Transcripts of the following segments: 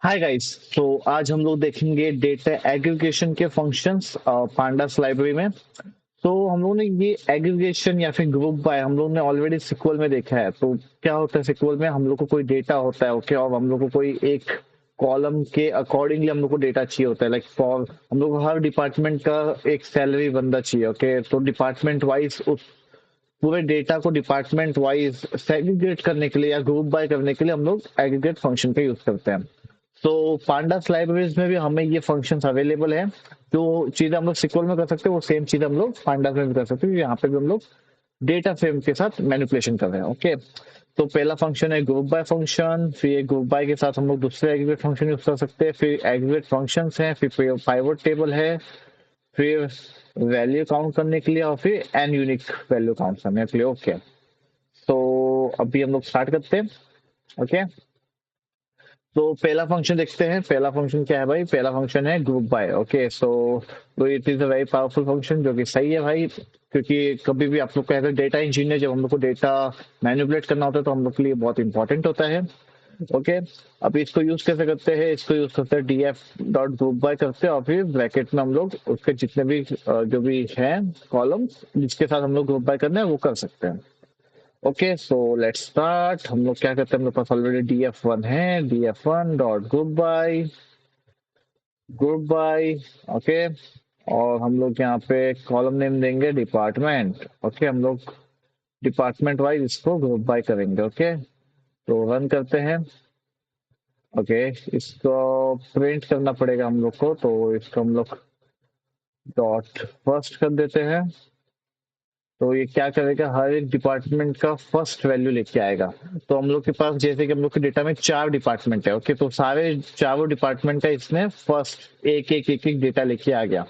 Hi guys. तो आज हम लोग देखेंगे डेटा एग्रीगेशन के फंक्शंस पांडास लाइब्रेरी में। तो हम लोगों ने ये एग्रीगेशन या फिर ग्रुप बाय हम लोग ने ऑलरेडी सिक्वल में देखा है। तो क्या होता है सिक्वल में, हम लोग को कोई डेटा होता है, ओके, और हम लोग को कोई एक कॉलम के अकॉर्डिंगली हम लोग को डेटा चाहिए होता है। लाइक फॉर हम लोग को हर डिपार्टमेंट का एक सैलरी बंदा चाहिए, ओके। तो डिपार्टमेंट वाइज उस पूरे डेटा को डिपार्टमेंट वाइज सेग्रीगेट करने के लिए या ग्रुप बाय करने के लिए हम लोग एग्रीगेट फंक्शन का यूज करते हैं। तो पांडास लाइब्रेरीज में भी हमें ये फंक्शंस अवेलेबल है। जो चीजें हम लोग सिक्वल में कर सकते हैं वो सेम चीज हम लोग पांडास में भी कर सकते हैं। यहाँ पे भी हम लोग डेटा फ्रेम के साथ मैनिपुलेशन कर रहे हैं, ओके। तो पहला फंक्शन है ग्रुप बाय फंक्शन। फिर ग्रुप बाय के साथ हम लोग दूसरे एग्रीगेट फंक्शन यूज कर सकते हैं। फिर एग्रीगेट फंक्शंस हैं, फिर पाइवट टेबल है, फिर वैल्यू काउंट करने के लिए, और फिर एन यूनिक वैल्यू काउंट करने के लिए, ओके। तो अभी हम लोग स्टार्ट करते हैं, ओके। तो पहला फंक्शन देखते हैं। पहला फंक्शन क्या है भाई? पहला फंक्शन है ग्रुप बाय, ओके। सो तो it is a very powerful function जो कि सही है भाई, क्योंकि कभी भी आप लोग का डेटा इंजीनियर जब हम लोग को डेटा मैनिपुलेट करना होता है तो हम लोग के लिए बहुत इंपॉर्टेंट होता है, ओके। अब इसको यूज कैसे करते हैं? इसको यूज करते हैं df डॉट ग्रुप बाय करते हैं, और फिर ब्रैकेट में हम लोग उसके जितने भी जो भी हैं कॉलम्स जिसके साथ हम लोग ग्रुप बाय करना है वो कर सकते हैं, ओके। So let's start. हम लोग क्या करते हैं, हम लोग पास ऑलरेडी df1 है। df1 dot group by, okay. और हम लोग यहाँ पे कॉलम नेम देंगे डिपार्टमेंट, ओके। हम लोग डिपार्टमेंट वाइज इसको ग्रुप बाय करेंगे, ओके। तो रन करते हैं, ओके। इसको प्रिंट करना पड़ेगा हम लोग को, तो इसको हम लोग डॉट फर्स्ट कर देते हैं। तो ये क्या करेगा, हर एक डिपार्टमेंट का फर्स्ट वैल्यू लेके आएगा। तो हम लोग के पास जैसे कि हम लोग के डेटा में 4 डिपार्टमेंट है, ओके। तो सारे चारों डिपार्टमेंट का इसने फर्स्ट एक एक डेटा लेके आ गया,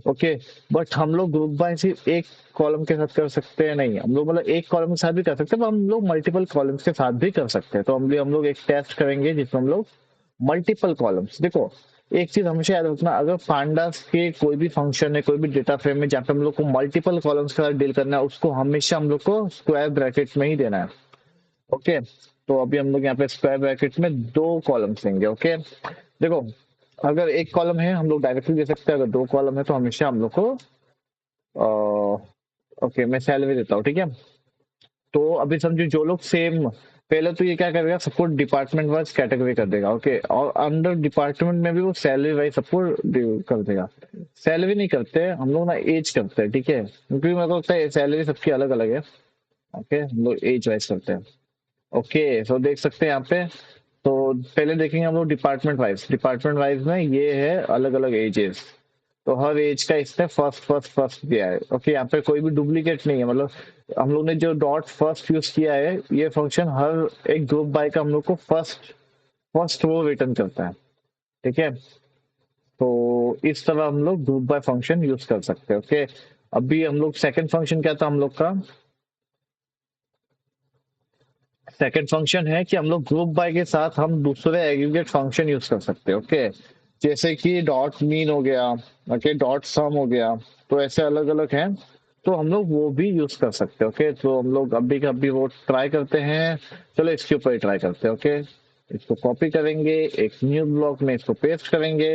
ओके। बट हम लोग ग्रुप बाय सिर्फ एक कॉलम के साथ कर सकते हैं नहीं, हम लोग मतलब एक कॉलम के साथ भी कर सकते हैं, पर हम लोग मल्टीपल कॉलम्स के साथ भी कर सकते हैं। तो हम लोग एक टेस्ट करेंगे जिसमें हम लोग मल्टीपल कॉलम्स, देखो एक चीज हमेशा याद रखना, अगर पांडास के कोई भी फंक्शन है, कोई भी डेटा फ्रेम में जहाँ पे हम लोग को मल्टीपल कॉलम्स के साथ डील करना है, उसको हमेशा हम लोग को स्क्वायर ब्रैकेट में ही देना है, ओके। तो अभी हम लोग यहाँ पे स्क्वायर ब्रैकेट में 2 कॉलम्स देंगे, ओके। देखो अगर एक कॉलम है हम लोग डायरेक्टली दे सकते हैं, अगर 2 कॉलम है तो हमेशा हम लोग को ओके मैं सैलरी देता हूँ, ठीक है। तो अभी समझो जो लोग सेम, पहले तो ये क्या करेगा, सबको डिपार्टमेंट वाइज कैटेगरी कर देगा, ओके। और अंडर डिपार्टमेंट में भी वो सैलरी वाइज सबको कर देगा। सैलरी नहीं करते हम लोग ना, एज करते हैं, ठीक है, क्योंकि मेरे को लगता है सैलरी सबकी अलग अलग है, ओके। हम लोग एज वाइज करते हैं, ओके। सो देख सकते हैं यहाँ पे। तो पहले देखेंगे हम लोग डिपार्टमेंट वाइज में ये है अलग अलग एजेस। तो हर एज का इसने फर्स्ट फर्स्ट फर्स्ट दिया है, ओके। यहाँ पे कोई भी डुप्लीकेट नहीं है, मतलब हम लोग ने जो डॉट फर्स्ट यूज किया है, ये फंक्शन हर एक ग्रुप बाय का हम लोग को फर्स्ट फर्स्ट वो रिटर्न करता है, ठीक है। तो इस तरह हम लोग ग्रुप बाय फंक्शन यूज कर सकते हैं, ओके। अभी हम लोग सेकंड फंक्शन क्या था हम लोग का? सेकंड फंक्शन है कि हम लोग ग्रुप बाय के साथ हम दूसरे एग्रीगेट फंक्शन यूज कर सकते हैं, ओके। जैसे कि डॉट मीन हो गया, ओके, डॉट सम हो गया। तो ऐसे अलग अलग हैं, तो हम लोग वो भी यूज कर सकते हैं, ओके। तो हम लोग अभी का अभी वो ट्राई करते हैं। चलो इसके ऊपर ही ट्राई करते हैं, ओके। इसको कॉपी करेंगे, एक न्यू ब्लॉक में इसको पेस्ट करेंगे।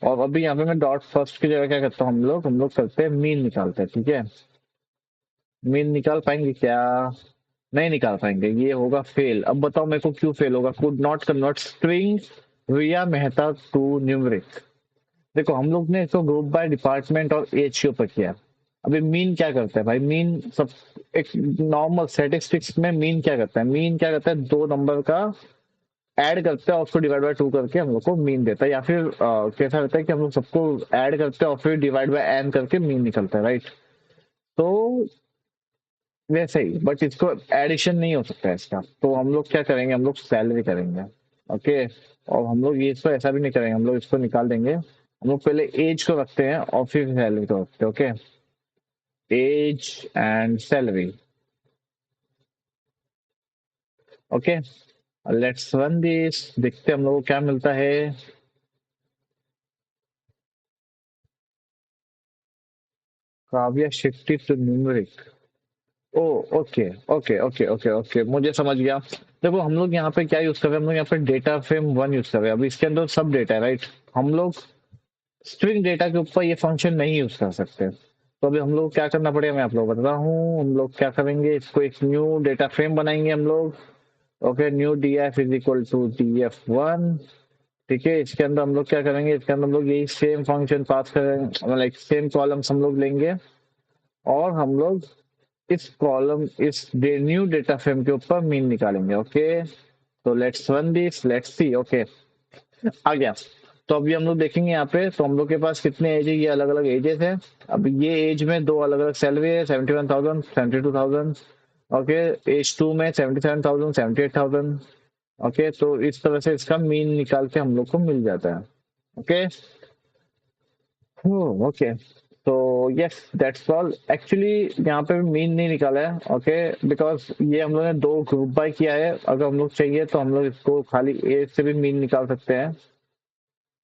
और अभी यहाँ पे मैं डॉट फर्स्ट की जगह क्या करता हूँ, हम लोग करते हैं मीन निकालते हैं, ठीक है। मीन निकाल पाएंगे क्या? नहीं निकाल पाएंगे, ये होगा फेल। अब बताओ मेरे को क्यों फेल होगा? Could not convert string Riya Mehta to numeric. देखो हम लोग ने इसको ग्रुप बाय डिपार्टमेंट और एज के ऊपर किया। अभी मीन क्या करता है भाई? मीन सब एक नॉर्मल स्टैटिस्टिक्स में मीन क्या करता है? मीन क्या करता है, 2 नंबर का ऐड करते हैं और उसको डिवाइड बाय 2 करके हम लोग को मीन देता है। या फिर कैसा रहता है कि हम लोग सबको ऐड करते हैं और फिर डिवाइड बाय एन करके मीन निकलता है, राइट। तो वैसे ही, बट इसको एडिशन नहीं हो सकता है इसका। तो हम लोग क्या करेंगे, हम लोग सैलरी करेंगे, ओके। और हम लोग ये इसको ऐसा भी नहीं करेंगे, हम लोग इसको निकाल देंगे। हम लोग पहले एज को रखते हैं और फिर सैलरी को रखते हैं, okay. Age and salary, okay. Let's run this, देखते हैं हम लोग को क्या मिलता है। Kavya shifted to numeric, oh okay okay okay okay okay, मुझे समझ गया। देखो हम लोग यहाँ पे क्या यूज कर रहे हैं, हम लोग यहाँ पे डेटा फ्रेम वन यूज कर रहे हैं। अभी इसके अंदर सब डेटा है, राइट। हम लोग स्ट्रिंग डेटा के ऊपर ये फंक्शन नहीं यूज कर सकते। तो अभी हम लोग क्या करना पड़ेगा, मैं आप लोग बता रहा हूँ। हम लोग क्या करेंगे, इसको एक न्यू डेटा फ्रेम बनाएंगे हम लोग। Okay, new D F is equal to D F one. ठीक है, इसके अंदर हम लोग क्या करेंगे, इसके अंदर हम लोग यही सेम फंक्शन पास करेंगे, मतलब सेम कॉलम्स हम लोग लेंगे। और हम लोग इस कॉलम, इस न्यू डेटा फ्रेम के ऊपर मीन निकालेंगे। ओके, तो let's run this, let's see. Okay, आ गया। तो अभी हम लोग देखेंगे यहाँ पे, तो हम लोग के पास कितने एज है, ये अलग अलग एजेस है। अब ये एज में दो अलग अलग सैलरी है, 71,000, 72,000। ओके, एज टू में 77,000, 78,000। ओके, तो इस तरह से इसका मीन निकाल के हम लोग को मिल जाता है। ओके, ओके, तो यस दैट्स ऑल। एक्चुअली यहाँ पे मीन नहीं निकाला है, ओके, बिकॉज ये हम लोग ने दो ग्रुप बाय किया है। अगर हम लोग चाहिए तो हम लोग इसको खाली एज से भी मीन निकाल सकते हैं।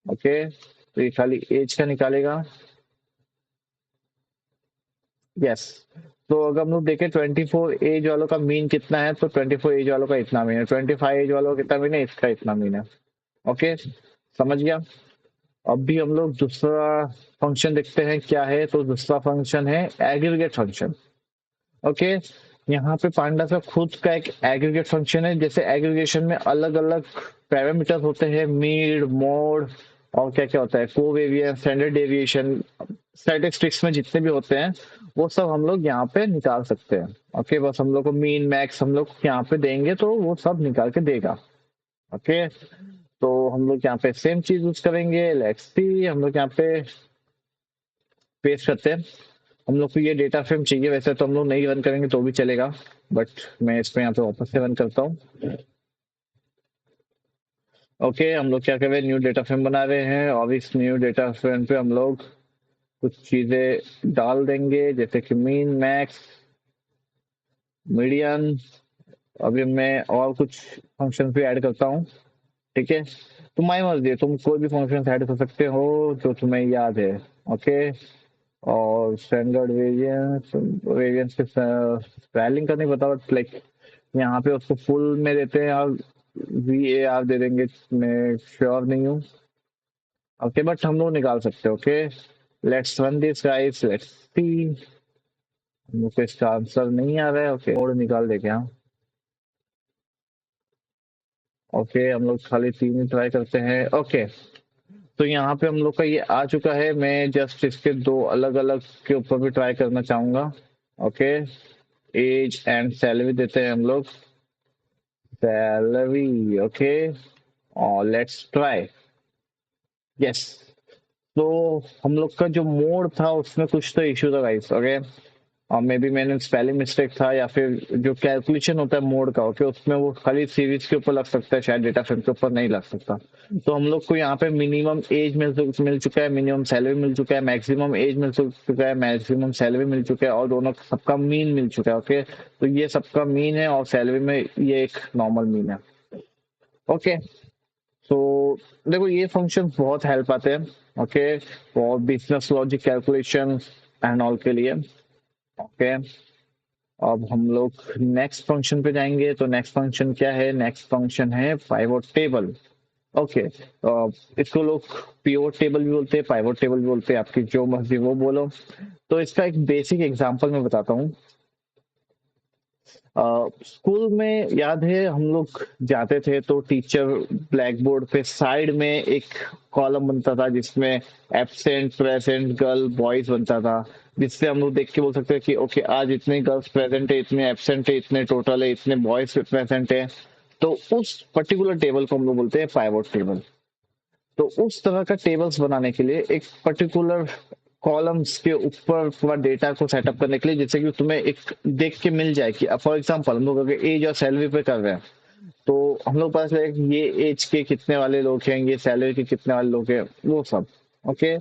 ओके, तो ये खाली एज का निकालेगा। यस, तो अगर हम लोग देखें 24 एज वालों का मीन कितना है, तो 24 एज वालों का इतना मीन है, 25 एज वालों का कितना मीन है, इसका इतना मीन है। ओके, समझ गया। अब भी हम लोग दूसरा फंक्शन देखते हैं क्या है। तो दूसरा फंक्शन है एग्रीगेट फंक्शन। ओके, यहाँ पे पांडा का खुद का एक एग्रीगेट फंक्शन है। जैसे एग्रीगेशन में अलग अलग पैरामीटर्स होते हैं, मीड, मोड, और क्या क्या होता है, कोवेरिएंस, स्टैंडर्ड डेविएशन, स्टैटिस्टिक्स में जितने भी होते हैं वो सब हम लोग यहाँ पे निकाल सकते हैं। ओके, बस हम लोग को मीन मैक्स हम लोग यहाँ पे देंगे तो वो सब निकाल के देगा। ओके, तो हम लोग यहाँ पे सेम चीज यूज करेंगे। लेट्स सी, हम लोग यहाँ पे पेस्ट करते हैं। हम लोग को ये डेटा फ्रेम चाहिए, वैसे तो हम लोग नहीं रन करेंगे तो भी चलेगा, बट मैं इसको यहाँ पे वापस से रन करता हूँ। ओके, हम लोग क्या कर रहे हैं, न्यू डेटा फ्रेम बना रहे हैं, और इस न्यू डेटा फ्रेम पे हम लोग कुछ चीजें डाल देंगे, जैसे कि मीन, मैक्स, मीडियन। अभी मैं और कुछ फंक्शन भी ऐड करता हूँ। ठीक है, तुम्हारी मर्जी है, तुम कोई भी फंक्शन ऐड कर सकते हो जो तुम्हें याद है। ओके, और स्टैंडर्ड वेरिएंस, वेरिएंस के स्पेलिंग का नहीं पता, बट लाइक यहाँ पे उसको फुल में देते हैं, और VAR दे देंगे, मैं श्योर नहीं हूँ। ओके, बट हम लोग निकाल सकते हैं। Okay, let's run this guys, let's see. मुझे इसका आंसर नहीं आ रहा है। ओके, मोड निकाल दे क्या। ओके, हम लोग खाली तीन ही ट्राई करते हैं। ओके, तो यहाँ पे हम लोग का ये आ चुका है। मैं जस्ट इसके दो अलग अलग के ऊपर भी ट्राई करना चाहूंगा। ओके, एज एंड सैलरी देते हैं हम लोग, सैलरी। ओके, और लेट्स ट्राई। यस, तो हम लोग का जो मोड था उसमें कुछ तो इश्यू था गाइस। ओके, और मे बी मैंने स्पेलिंग मिस्टेक था, या फिर जो कैलकुलेशन होता है मोड का, ओके, उसमें वो खाली सीरीज के ऊपर लग सकता है, शायद डेटा फ्रेम के ऊपर नहीं लग सकता। तो हम लोग को यहाँ पे मिनिमम एज मिल चुका है, मिनिमम सैलरी मिल चुका है, मैक्सिमम एज मिल चुका है, मैक्सिमम सैलरी मिल चुका है, और दोनों सबका मीन मिल चुका है। ओके, तो ये सबका मीन है, और सैलरी में ये एक नॉर्मल मीन है। ओके, तो देखो ये फंक्शन बहुत हेल्प आते हैं। ओके, और business logic calculation and all के लिए। ओके, अब हम लोग नेक्स्ट फंक्शन पे जाएंगे। तो नेक्स्ट फंक्शन क्या है, नेक्स्ट फंक्शन है पाइवोट टेबल। ओके, इसको लोग पिवोट टेबल भी बोलते हैं, पाइवोट टेबल भी बोलते हैं, आपकी जो मर्जी वो बोलो। तो इसका एक बेसिक एग्जांपल मैं बताता हूँ। स्कूल में याद है हम लोग जाते थे तो टीचर ब्लैक बोर्ड पे साइड में एक कॉलम बनता था, जिसमें एब्सेंट, प्रेजेंट, गर्ल, बॉयज बनता था, जिससे हम लोग देख के बोल सकते हैं कि ओके आज इतने गर्ल्स प्रेजेंट है, इतने एब्सेंट है, इतने टोटल है, इतने बॉयज प्रेजेंट है। तो उस पर्टिकुलर टेबल को हम लोग बोलते हैं पाइवोट टेबल। तो उस तरह का टेबल्स बनाने के लिए एक पर्टिकुलर कॉलम्स के ऊपर पूरा डेटा को सेटअप करने के लिए, जैसे कि तुम्हें एक देख के मिल जाए कि फॉर एग्जांपल हम लोग अगर एज और सैलरी पे कर रहे हैं, तो हम लोग पता चलेगा कि ये एज के कितने वाले लोग हैं, ये सैलरी के कितने वाले लोग हैं, वो सब। ओके,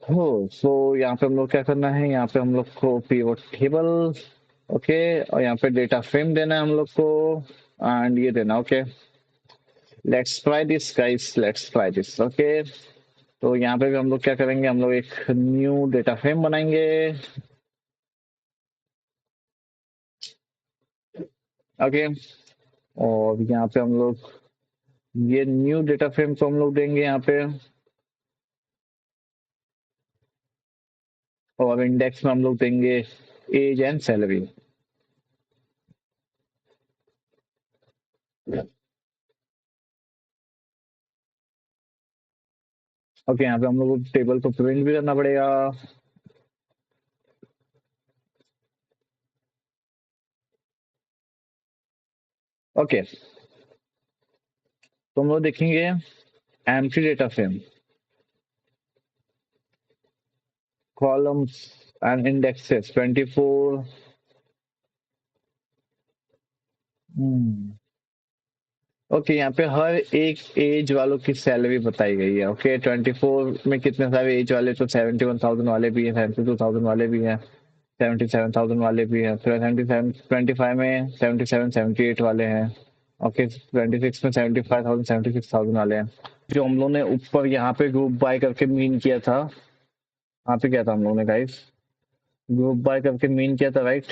हो सो यहाँ पे हम लोग क्या करना है, यहाँ पे हम लोग को पीवोट टेबल। ओके, और यहाँ पे डेटा फ्रेम देना है हम लोग को, एंड ये देना। Okay, let's try this guys, let's try this. Okay, तो यहाँ पे भी हम लोग क्या करेंगे, हम लोग एक न्यू डेटा फ्रेम बनाएंगे। ओके। और यहाँ पे हम लोग ये न्यू डेटा फ्रेम को हम लोग देंगे यहाँ पे, और इंडेक्स में हम लोग देंगे एज एंड सैलरी। ओके, यहाँ पे हम लोग को टेबल को प्रिंट भी करना पड़ेगा। ओके, तो हम लोग देखेंगे empty data frame, columns and indexes 24। Okay, यहाँ पे हर एक एज वालों की सैलरी बताई गई है। ओके, 24 में कितने सारे एज वाले, तो 71,000 वाले भी हैं, 72,000 वाले भी हैं, 77,000 वाले भी हैं, फिर 77 25 में 77 78 वाले हैं। ओके, 26 में 75,000 76,000 वाले हैं। जो हम लोगों ने ऊपर यहाँ पे ग्रुप बाय करके मीन किया था, यहाँ पे क्या था हम लोगों ने गाइस, ग्रुप बाय करके मीन किया था, राइट?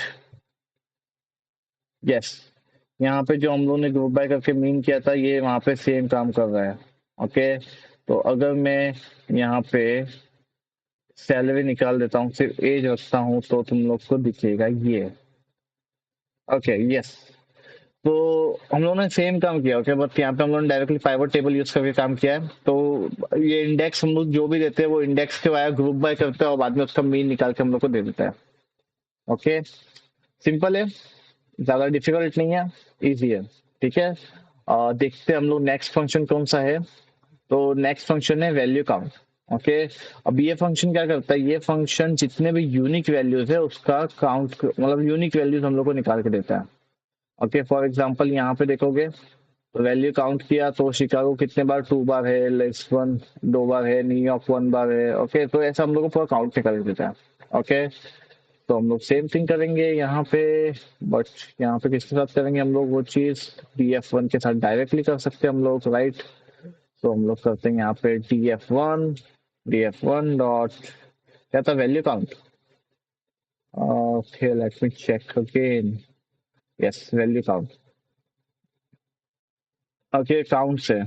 यस। यहाँ पे जो हम लोगों ने ग्रुप बाय करके मीन किया था, ये वहां पे सेम काम कर रहा है। ओके, तो अगर मैं यहाँ पे सैलरी निकाल देता हूँ, सिर्फ एज रखता हूँ, तो तुम लोग को दिखेगा ये। Okay, yes. तो हम लोगों ने सेम काम किया। ओके, बट यहाँ पे हम लोगों ने डायरेक्टली पाइवट टेबल यूज करके काम किया है। तो ये इंडेक्स हम लोग जो भी देते हैं वो इंडेक्स के वाया ग्रुप बाय करते हैं और बाद में उसका मीन निकाल के हम लोग को दे देता है। ओके, सिंपल है, ज्यादा डिफिकल्ट नहीं है, इजी है। ठीक है, देखते हैं हम लोग नेक्स्ट फंक्शन कौन सा है। तो नेक्स्ट फंक्शन है वैल्यू काउंट। ओके, अब ये फंक्शन क्या करता है, ये फंक्शन जितने भी यूनिक वैल्यूज है उसका काउंट, मतलब यूनिक वैल्यूज हम लोग को निकाल के देता है। ओके, फॉर एग्जांपल यहाँ पे देखोगे तो वैल्यू काउंट किया तो शिकागो कितने बार, 2 बार है, लिस्बन 2 बार है, न्यूयॉर्क 1 बार है। ओके, तो ऐसा हम लोग को पूरा काउंट निकाल के देता है। ओके, तो हम लोग सेम थिंग करेंगे यहाँ पे, बट यहाँ पे किसके साथ करेंगे हम लोग वो चीज, df1 के साथ डायरेक्टली कर सकते हैं हम लोग, राइट? तो हम लोग करते हैं यहाँ पे df1 डॉट, क्या था, value count. Okay, let me check again. Yes, value count. Okay, count से,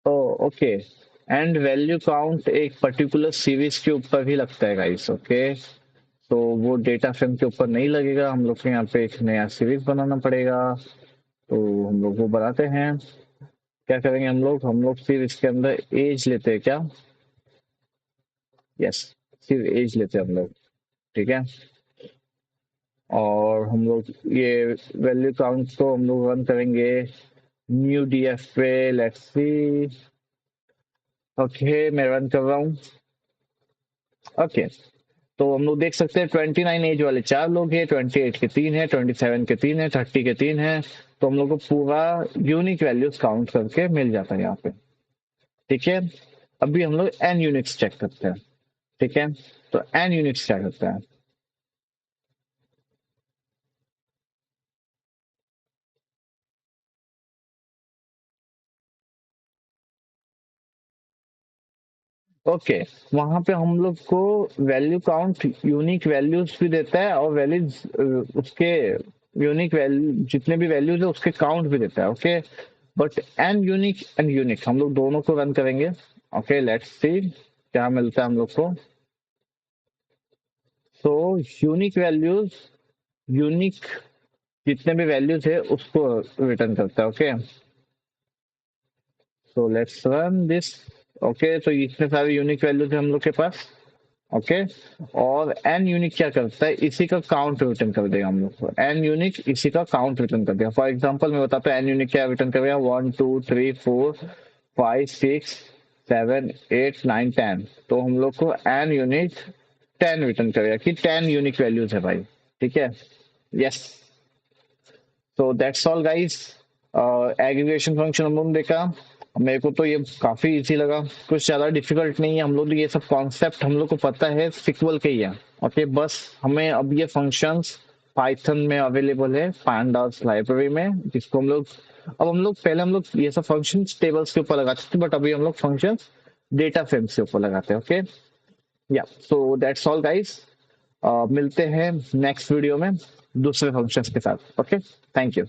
oh okay, and value count एक पर्टिकुलर सीरीज के ऊपर ही लगता है गाइस। ओके, तो वो डेटा फ्रेम के ऊपर नहीं लगेगा, हम लोग को यहाँ पे एक नया सीरीज बनाना पड़ेगा। तो हम लोग वो बनाते हैं। क्या करेंगे हम लोग फिर इसके अंदर एज लेते हैं क्या? यस, सिर्फ एज लेते हैं हम लोग। ठीक है, और हम लोग ये वैल्यू काउंट को हम लोग रन करेंगे न्यू डीएफ पे। Let's see. ओके, मैं रन कर रहा हूँ। ओके, तो हम लोग देख सकते हैं 29 एज वाले 4 लोग हैं, 28 के 3 है, 27 के 3 है, 30 के 3 है। तो हम लोग को पूरा यूनिक वैल्यूज काउंट करके मिल जाता है यहाँ पे। ठीक है, अभी हम लोग एन यूनिट्स चेक करते हैं। ठीक है, तो एन यूनिट्स क्या करता है? ओके, वहां पे हम लोग को वैल्यू काउंट यूनिक वैल्यूज भी देता है और वैल्यूज उसके यूनिक वैल्यू जितने भी वैल्यूज है उसके काउंट भी देता है। ओके, बट एन यूनिक हम लोग दोनों को रन करेंगे। ओके, लेट्स सी क्या मिलता है हम लोग को। तो यूनिक वैल्यूज, यूनिक जितने भी वैल्यूज है उसको रिटर्न करता है। Okay, so let's run this. Okay, तो इतने सारे यूनिक वैल्यूज है हम लोग के पास। ओके, और एन यूनिक क्या करता है, इसी का काउंट रिटर्न कर देगा हम लोग को। एन यूनिक इसी का काउंट रिटर्न कर देगा। फॉर एग्जांपल मैं बताता हूँ एन यूनिक क्या रिटर्न करेगा, 1 2 3 4 5 6 7 8 9 10। तो हम लोग को एन यूनिक 10 रिटर्न करेगा कि 10 यूनिक वैल्यूज है भाई। ठीक है, यस। तो that's all guys, aggregation function हम लोगों ने देखा। मेरे को तो ये काफी इजी लगा, कुछ ज्यादा डिफिकल्ट नहीं है। हम लोग ये सब कॉन्सेप्ट हम लोग को पता है, सिक्वल के ही है। ओके, बस हमें अब ये फंक्शंस पाइथन में अवेलेबल है पांडास लाइब्रेरी में, जिसको हम लोग, अब हम लोग पहले हम लोग ये सब फंक्शंस टेबल्स के ऊपर लगाते थे, बट अभी हम लोग फंक्शंस डेटा फ्रेम्स के ऊपर लगाते हैं। ओके, या सो दैट्स ऑल गाइस, मिलते हैं नेक्स्ट वीडियो में दूसरे फंक्शंस के साथ। Okay, thank you.